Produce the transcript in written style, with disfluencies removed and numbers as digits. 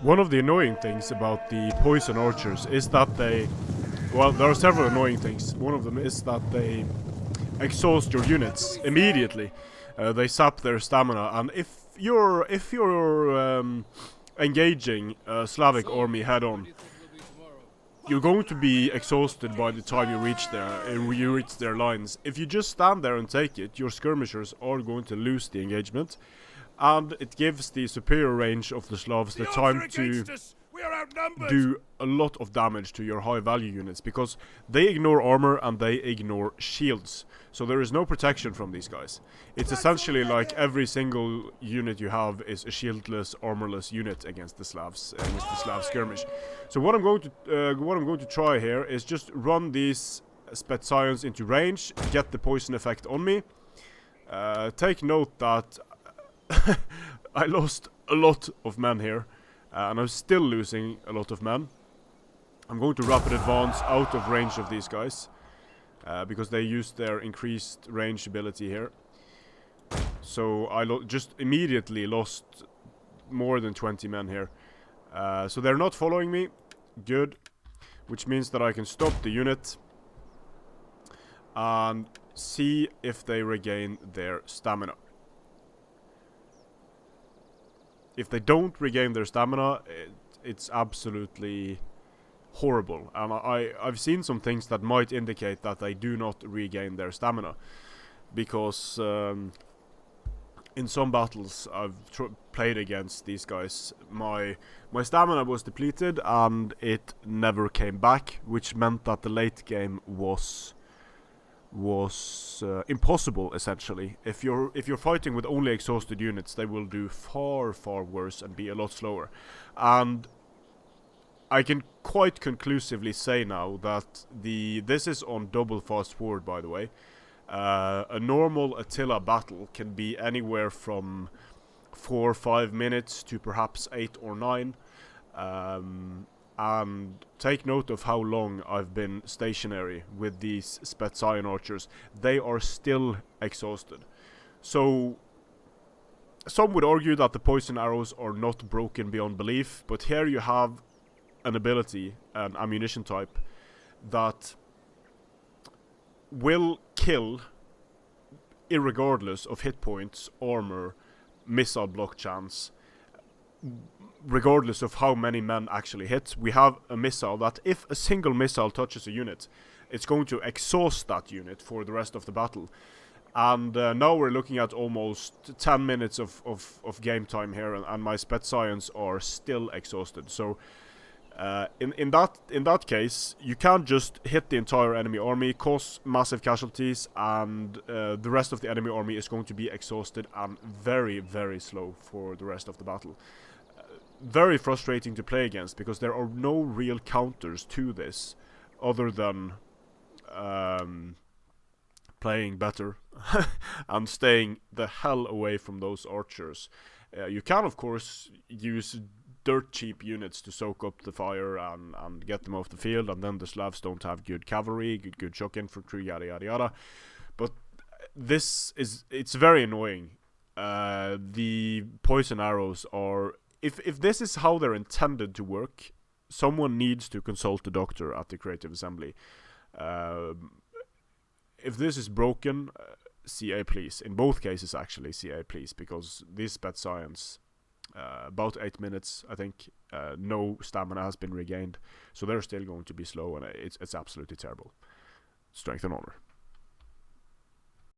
One of the annoying things about the poison archers is that they... Well, there are several annoying things. One of them is that they exhaust your units immediately. They sap their stamina, and if you're engaging a Slavic army head-on, you're going to be exhausted by the time you reach their lines. If you just stand there and take it, your skirmishers are going to lose the engagement, and it gives the superior range of the Slavs the time to do a lot of damage to your high value units, because they ignore armor and they ignore shields, so there is no protection from these guys. It's essentially like every single unit you have is a shieldless, armorless unit against the Slav skirmish. So what I'm going to try here is just run these Spetscions into range, get the poison effect on me. Take note that I lost a lot of men here. And I'm still losing a lot of men. I'm going to rapid advance out of range of these guys, because they used their increased range ability here. So I just immediately lost more than 20 men here. So they're not following me. Good. Which means that I can stop the unit and see if they regain their stamina. If they don't regain their stamina, it's absolutely horrible. And I've seen some things that might indicate that they do not regain their stamina. Because in some battles I've played against these guys, my stamina was depleted and it never came back, which meant that the late game was impossible, essentially. If you're fighting with only exhausted units, they will do far worse and be a lot slower. And I can quite conclusively say now that this is on double fast forward, by the way. A normal Attila battle can be anywhere from 4 or 5 minutes to perhaps 8 or 9. And take note of how long I've been stationary with these Spetscion archers. They are still exhausted. So some would argue that the poison arrows are not broken beyond belief, but here you have an ability, an ammunition type, that will kill irregardless of hit points, armor, missile block chance, regardless of how many men actually hit. We have a missile that if a single missile touches a unit, it's going to exhaust that unit for the rest of the battle. And now we're looking at almost 10 minutes of game time here, and my Spetscions are still exhausted. So in that case, you can't just hit the entire enemy army, cause massive casualties, and the rest of the enemy army is going to be exhausted and very slow for the rest of the battle. Very frustrating to play against, because there are no real counters to this other than playing better and staying the hell away from those archers. You can of course use dirt cheap units to soak up the fire and get them off the field, and then the Slavs don't have good cavalry, good shock infantry, yada yada yada. But it's very annoying. The poison arrows are... If this is how they're intended to work, someone needs to consult the doctor at the Creative Assembly. If this is broken, CA please. In both cases, actually, CA please, because these Spetscions, about 8 minutes, I think, no stamina has been regained, so they're still going to be slow, and it's absolutely terrible. Strength and honor.